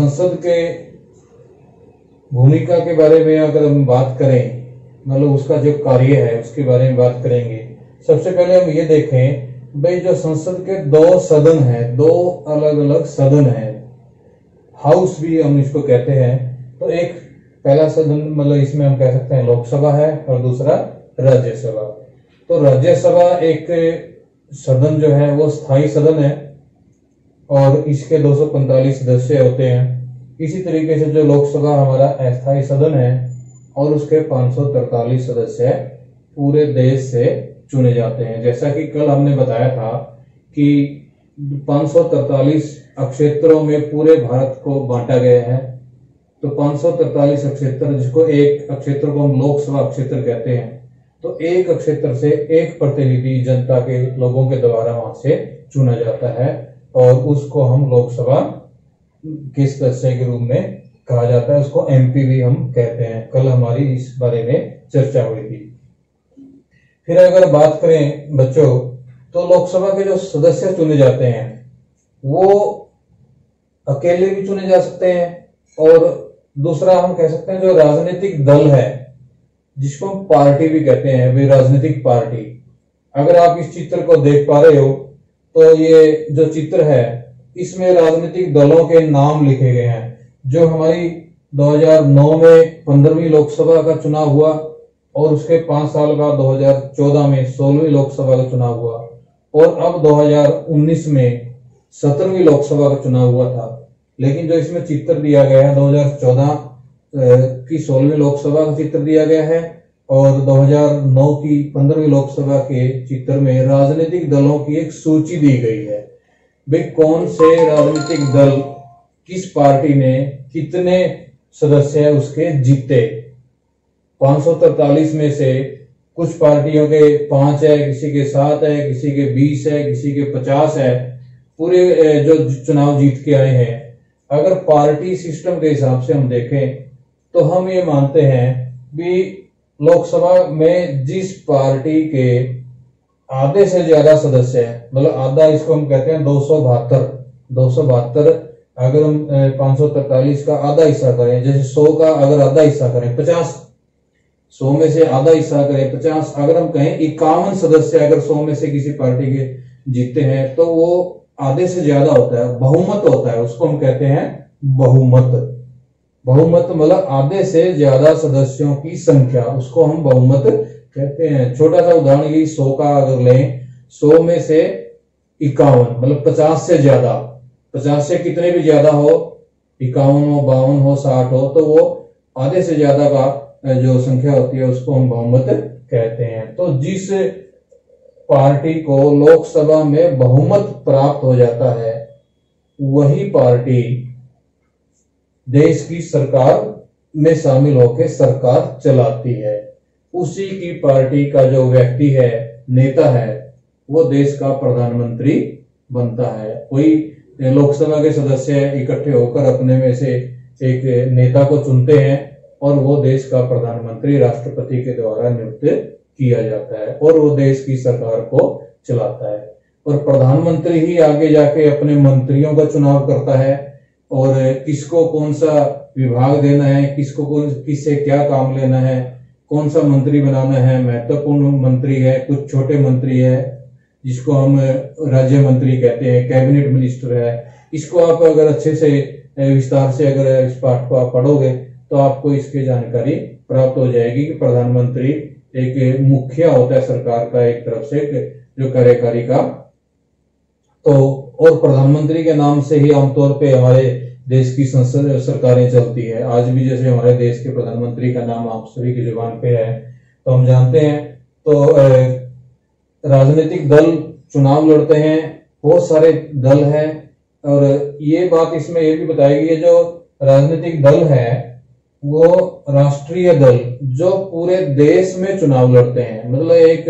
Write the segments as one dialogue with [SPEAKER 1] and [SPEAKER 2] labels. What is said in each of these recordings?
[SPEAKER 1] संसद के भूमिका के बारे में अगर हम बात करें, मतलब उसका जो कार्य है उसके बारे में बात करेंगे। सबसे पहले हम ये देखें भाई, जो संसद के दो सदन हैं, दो अलग अलग सदन हैं, हाउस भी हम इसको कहते हैं। तो एक पहला सदन मतलब इसमें हम कह सकते हैं लोकसभा है और दूसरा राज्यसभा। तो राज्यसभा एक सदन जो है वो स्थायी सदन है और इसके 245 सदस्य होते हैं। इसी तरीके से जो लोकसभा हमारा अस्थायी सदन है और उसके 543 सदस्य पूरे देश से चुने जाते हैं। जैसा कि कल हमने बताया था कि 543 अक्षेत्रों में पूरे भारत को बांटा गया है। तो 543 अक्षेत्र, जिसको एक अक्षेत्र को हम लोकसभा क्षेत्र कहते हैं, तो एक अक्षेत्र से एक प्रतिनिधि जनता के लोगों के द्वारा वहां से चुना जाता है और उसको हम लोकसभा के सदस्य के रूप में कहा जाता है। उसको एमपी भी हम कहते हैं। कल हमारी इस बारे में चर्चा हुई थी। फिर अगर बात करें बच्चों, तो लोकसभा के जो सदस्य चुने जाते हैं वो अकेले भी चुने जा सकते हैं और दूसरा हम कह सकते हैं जो राजनीतिक दल है, जिसको हम पार्टी भी कहते हैं, वे राजनीतिक पार्टी। अगर आप इस चित्र को देख पा रहे हो तो ये जो चित्र है इसमें राजनीतिक दलों के नाम लिखे गए हैं। जो हमारी 2009 में 15वीं लोकसभा का चुनाव हुआ और उसके 5 साल बाद 2014 में 16वीं लोकसभा का चुनाव हुआ और अब 2019 में 17वीं लोकसभा का चुनाव हुआ था। लेकिन जो इसमें चित्र दिया गया है 2014 की 16वीं लोकसभा का चित्र दिया गया है और 2009 की 15वीं लोकसभा के चित्र में राजनीतिक दलों की एक सूची दी गई है। भाई कौन से राजनीतिक दल किस पार्टी ने कितने सदस्य उसके जीते। 543 में से कुछ पार्टियों के 5 है, किसी के 7 है, किसी के 20 है, किसी के 50 है, पूरे जो चुनाव जीत के आए हैं। अगर पार्टी सिस्टम के हिसाब से हम देखें तो हम ये मानते हैं कि लोकसभा में जिस पार्टी के आधे से ज्यादा सदस्य है, मतलब आधा, इसको हम कहते हैं 272। अगर हम 543 का आधा हिस्सा करें, जैसे 100 का अगर आधा हिस्सा करें 50, 100 में से आधा हिस्सा करें 50, अगर हम कहें 51 सदस्य अगर 100 में से किसी पार्टी के जीते हैं तो वो आधे से ज्यादा होता है, बहुमत होता है, उसको हम कहते हैं बहुमत। बहुमत मतलब आधे से ज्यादा सदस्यों की संख्या, उसको हम बहुमत कहते हैं। छोटा सा उदाहरण ये 100 का अगर लें, 100 में से 51 मतलब 50 से ज्यादा, 50 से कितने भी ज्यादा हो, 51 हो, 52 हो, 60 हो, तो वो आधे से ज्यादा का जो संख्या होती है उसको हम बहुमत कहते हैं। तो जिस पार्टी को लोकसभा में बहुमत प्राप्त हो जाता है वही पार्टी देश की सरकार में शामिल होकर सरकार चलाती है। उसी की पार्टी का जो व्यक्ति है, नेता है, वो देश का प्रधानमंत्री बनता है। कोई लोकसभा के सदस्य इकट्ठे होकर अपने में से एक नेता को चुनते हैं और वो देश का प्रधानमंत्री राष्ट्रपति के द्वारा नियुक्त किया जाता है और वो देश की सरकार को चलाता है। और प्रधानमंत्री ही आगे जाके अपने मंत्रियों का चुनाव करता है और किसको कौन सा विभाग देना है, किसको किससे क्या काम लेना है, कौन सा मंत्री बनाना है, महत्वपूर्ण मंत्री है, कुछ छोटे मंत्री है जिसको हम राज्य मंत्री कहते हैं, कैबिनेट मिनिस्टर है। इसको आप अगर अच्छे से विस्तार से अगर इस पाठ को आप पढ़ोगे तो आपको इसकी जानकारी प्राप्त हो जाएगी कि प्रधानमंत्री एक मुखिया होता है सरकार का, एक तरफ से जो कार्यकारी का। तो और प्रधानमंत्री के नाम से ही आमतौर पे हमारे देश की संसद सरकारें चलती है। आज भी जैसे हमारे देश के प्रधानमंत्री का नाम आप सभी की जुबान पे है तो हम जानते हैं। तो राजनीतिक दल चुनाव लड़ते हैं, बहुत सारे दल हैं और ये बात इसमें ये भी बताई गई है जो राजनीतिक दल है वो राष्ट्रीय दल जो पूरे देश में चुनाव लड़ते हैं। मतलब एक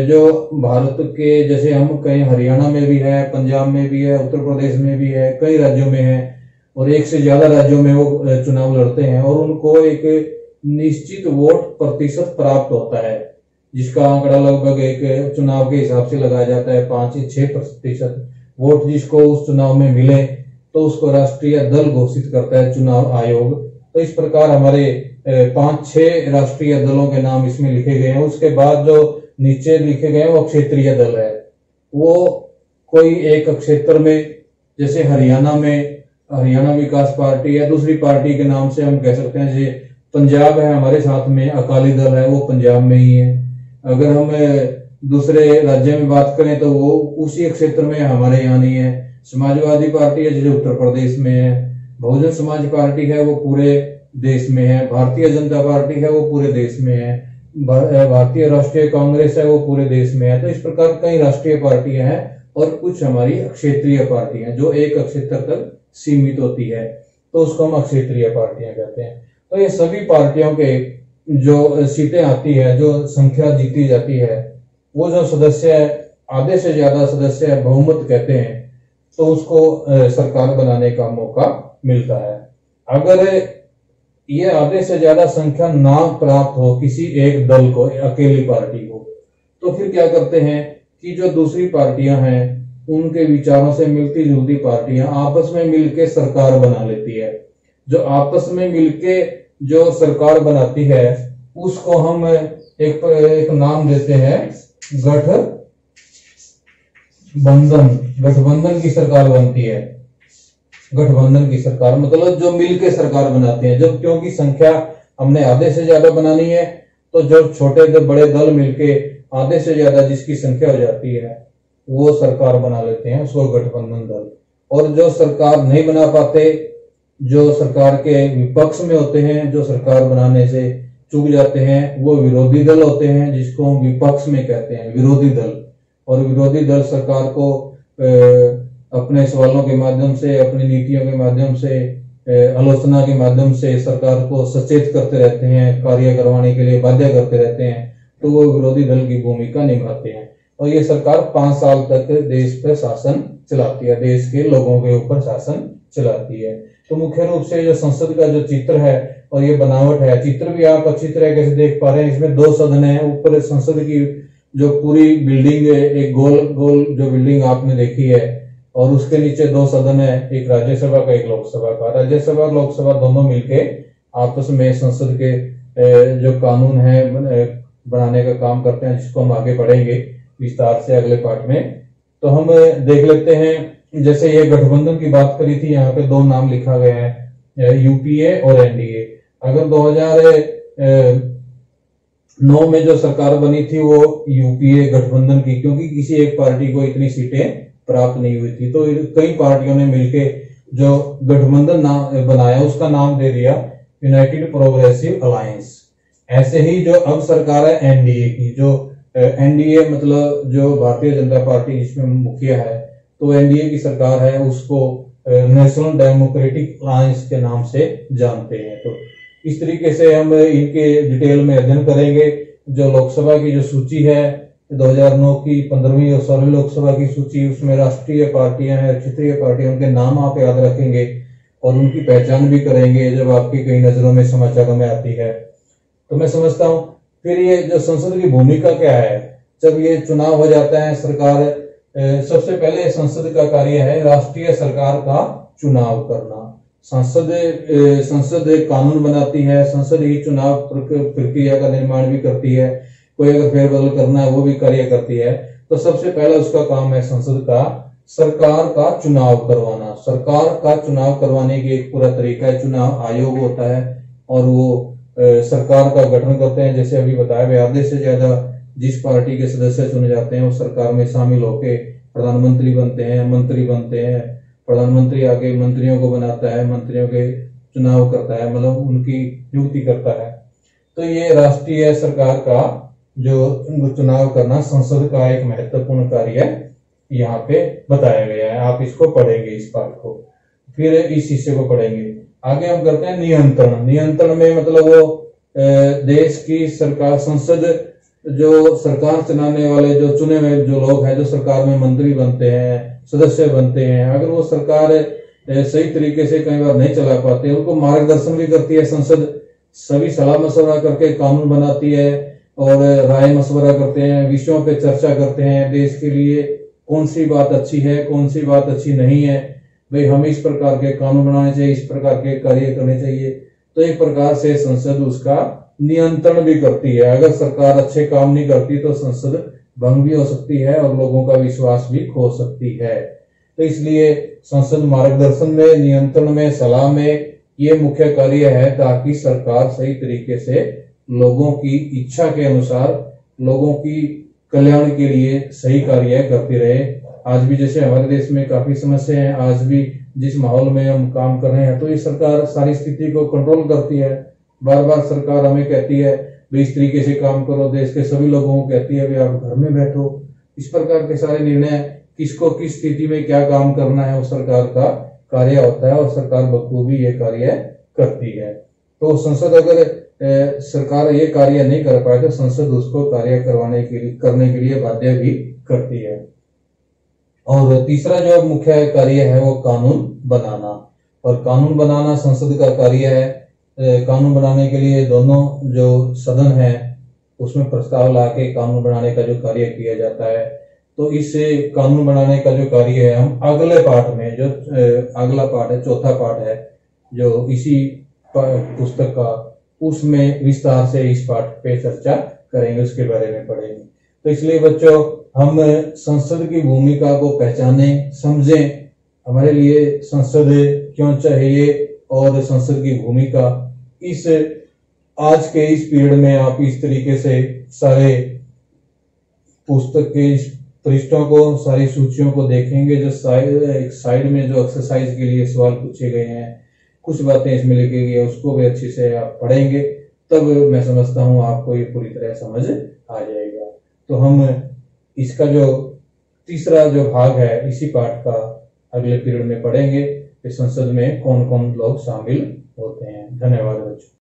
[SPEAKER 1] जो भारत के जैसे हम कहीं हरियाणा में भी है, पंजाब में भी है, उत्तर प्रदेश में भी है, कई राज्यों में है और एक से ज्यादा राज्यों में वो चुनाव लड़ते हैं और उनको एक निश्चित वोट प्रतिशत प्राप्त होता है जिसका आंकड़ा लगभग एक चुनाव के हिसाब से लगाया जाता है 5 से 6% वोट जिसको उस चुनाव में मिले तो उसको राष्ट्रीय दल घोषित करता है चुनाव आयोग। तो इस प्रकार हमारे 5-6 राष्ट्रीय दलों के नाम इसमें लिखे गए हैं। उसके बाद जो नीचे लिखे गए हैं वो क्षेत्रीय दल है। वो कोई एक क्षेत्र में, जैसे हरियाणा विकास पार्टी या दूसरी पार्टी के नाम से हम कह सकते हैं, जैसे पंजाब है हमारे साथ में, अकाली दल है, वो पंजाब में ही है। अगर हम दूसरे राज्य में बात करें तो वो उसी क्षेत्र में हमारे यहाँ नहीं है। समाजवादी पार्टी है जो उत्तर प्रदेश में है, बहुजन समाज पार्टी है वो पूरे देश में है, भारतीय जनता पार्टी है वो पूरे देश में है, भारतीय राष्ट्रीय कांग्रेस है वो पूरे देश में है। तो इस प्रकार कई राष्ट्रीय पार्टियां हैं और कुछ हमारी क्षेत्रीय पार्टियां जो एक क्षेत्र तक सीमित होती है, तो उसको हम क्षेत्रीय पार्टियां कहते हैं। तो ये सभी पार्टियों के जो सीटें आती है, जो संख्या जीती जाती है, वो जो सदस्य है, आधे से ज्यादा सदस्य बहुमत कहते हैं, तो उसको सरकार बनाने का मौका मिलता है। अगर ये आधे से ज्यादा संख्या ना प्राप्त हो किसी एक दल को, अकेली पार्टी को, तो फिर क्या करते हैं कि जो दूसरी पार्टियां हैं उनके विचारों से मिलती जुलती पार्टियां आपस में मिलके सरकार बना लेती है। जो आपस में मिलके जो सरकार बनाती है उसको हम एक नाम देते हैं गठबंधन की सरकार बनती है। गठबंधन की सरकार मतलब जो मिलके सरकार बनाते हैं। जब क्योंकि संख्या हमने आधे से ज्यादा बनानी है, तो जो छोटे बड़े दल मिलके आधे से ज्यादा जिसकी संख्या हो जाती है वो सरकार बना लेते हैं, उसको गठबंधन दल। और जो सरकार नहीं बना पाते, जो सरकार के विपक्ष में होते हैं, जो सरकार बनाने से चूक जाते हैं, वो विरोधी दल होते हैं, जिसको हम विपक्ष में कहते हैं, विरोधी दल। और विरोधी दल सरकार को अपने सवालों के माध्यम से, अपनी नीतियों के माध्यम से, आलोचना के माध्यम से सरकार को सचेत करते रहते हैं, कार्य करवाने के लिए बाध्य करते रहते हैं। तो वो विरोधी दल की भूमिका निभाते हैं और ये सरकार 5 साल तक देश पर शासन चलाती है, देश के लोगों के ऊपर शासन चलाती है। तो मुख्य रूप से जो संसद का जो चित्र है और ये बनावट है, चित्र भी आप अच्छी तरीके से देख पा रहे हैं। इसमें 2 सदन है, ऊपर संसद की जो पूरी बिल्डिंग है, एक गोल जो बिल्डिंग आपने देखी है, और उसके नीचे 2 सदन है, एक राज्यसभा का एक लोकसभा का। राज्यसभा और लोकसभा दोनों मिलके आपस में संसद के जो कानून है बनाने का काम करते हैं, जिसको हम आगे पढ़ेंगे विस्तार से अगले पार्ट में। तो हम देख लेते हैं, जैसे ये गठबंधन की बात करी थी, यहाँ पे 2 नाम लिखा गया है, यूपीए और एनडीए। अगर 2009 में जो सरकार बनी थी वो यूपीए गठबंधन की, क्योंकि किसी एक पार्टी को इतनी सीटें प्राप्त नहीं हुई थी, तो कई पार्टियों ने मिलके जो गठबंधन नाम बनाया उसका नाम दे दिया यूनाइटेड प्रोग्रेसिव अलायंस। ऐसे ही जो अब सरकार है एनडीए की, जो एनडीए मतलब जो भारतीय जनता पार्टी जिसमें मुखिया है, तो एनडीए की सरकार है, उसको नेशनल डेमोक्रेटिक अलायंस के नाम से जानते हैं। तो इस तरीके से हम इनके डिटेल में अध्ययन करेंगे। जो लोकसभा की जो सूची है 2009 की 15वीं और 16वीं लोकसभा की सूची, उसमें राष्ट्रीय पार्टियां हैं, क्षेत्रीय पार्टियां, उनके नाम आप याद रखेंगे और उनकी पहचान भी करेंगे जब आपकी कई नजरों में समाचारों में आती है। तो मैं समझता हूं फिर ये जो संसद की भूमिका क्या है, जब ये चुनाव हो जाता है, सरकार सबसे पहले संसद का कार्य है राष्ट्रीय सरकार का चुनाव करना। संसद कानून बनाती है, संसद ही चुनाव प्रक्रिया का निर्माण भी करती है, कोई अगर फेरबदल करना है वो भी कार्य करती है। तो सबसे पहला उसका काम है संसद का सरकार का चुनाव करवाना। सरकार का चुनाव करवाने की एक पूरा तरीका है, चुनाव आयोग होता है और वो सरकार का गठन करते हैं। जैसे अभी बताया गया, आधे से ज्यादा जिस पार्टी के सदस्य चुने जाते हैं वो सरकार में शामिल होके प्रधानमंत्री बनते हैं, मंत्री बनते हैं। प्रधानमंत्री आगे मंत्रियों को बनाता है, मंत्रियों के चुनाव करता है, मतलब उनकी नियुक्ति करता है। तो ये राष्ट्रीय सरकार का जो चुनाव करना संसद का एक महत्वपूर्ण कार्य यहाँ पे बताया गया है। आप इसको पढ़ेंगे, इस पाठ को, फिर इस हिस्से को पढ़ेंगे। आगे हम करते हैं नियंत्रण। नियंत्रण में मतलब वो देश की सरकार, संसद जो सरकार चलाने वाले जो चुने हुए जो लोग हैं, जो सरकार में मंत्री बनते हैं, सदस्य बनते हैं, अगर वो सरकार सही तरीके से कई बार नहीं चला पाते, उनको मार्गदर्शन भी करती है संसद। सभी सलाह मशवरा करके कानून बनाती है और राय मशवरा करते हैं, विषयों पे चर्चा करते हैं, देश के लिए कौन सी बात अच्छी है, कौन सी बात अच्छी नहीं है, भाई हमें इस प्रकार के कानून बनाने चाहिए, इस प्रकार के कार्य करने चाहिए, तो एक प्रकार से संसद उसका नियंत्रण भी करती है। अगर सरकार अच्छे काम नहीं करती तो संसद भंग भी हो सकती है और लोगों का विश्वास भी खो सकती है। तो इसलिए संसद मार्गदर्शन में, नियंत्रण में, सलाह में ये मुख्य कार्य है, ताकि सरकार सही तरीके से लोगों की इच्छा के अनुसार, लोगों की कल्याण के लिए सही कार्य करती रहे। आज भी जैसे हमारे देश में काफी समस्या है, आज भी जिस माहौल में हम काम कर रहे हैं, तो ये सरकार सारी स्थिति को कंट्रोल करती है। बार बार सरकार हमें कहती है भाई इस तरीके से काम करो, देश के सभी लोगों को कहती है भाई आप घर में बैठो। इस प्रकार के सारे निर्णय किसको किस स्थिति में क्या काम करना है वो सरकार का कार्य होता है, और सरकार बखूबी ये कार्य करती है। तो संसद अगर सरकार ये कार्य नहीं कर पाए तो संसद उसको कार्य करने के लिए बाध्य भी करती है। और तीसरा जो मुख्य कार्य है वो कानून बनाना, और कानून बनाना संसद का कार्य है। कानून बनाने के लिए दोनों जो सदन है उसमें प्रस्ताव लाके कानून बनाने का जो कार्य किया जाता है। तो इस कानून बनाने का जो कार्य है हम अगले पार्ट में, जो अगला पार्ट है, चौथा पार्ट है जो इसी पुस्तक का, उसमें विस्तार से इस पार्ट पे चर्चा करेंगे, उसके बारे में पढ़ेंगे। तो इसलिए बच्चों हम संसद की भूमिका को पहचाने, समझें, हमारे लिए संसद क्यों चाहिए और संसद की भूमिका। इस आज के इस पीरियड में आप इस तरीके से सारे पुस्तक के पृष्ठों को, सारी सूचियों को देखेंगे। जो एक साइड में जो एक्सरसाइज के लिए सवाल पूछे गए हैं, कुछ बातें इसमें लिखी गई है, उसको भी अच्छे से आप पढ़ेंगे, तब मैं समझता हूं आपको ये पूरी तरह समझ आ जाएगा। तो हम इसका जो तीसरा जो भाग है इसी पाठ का अगले पीरियड में पढ़ेंगे कि संसद में कौन कौन लोग शामिल होते हैं। धन्यवाद बच्चों।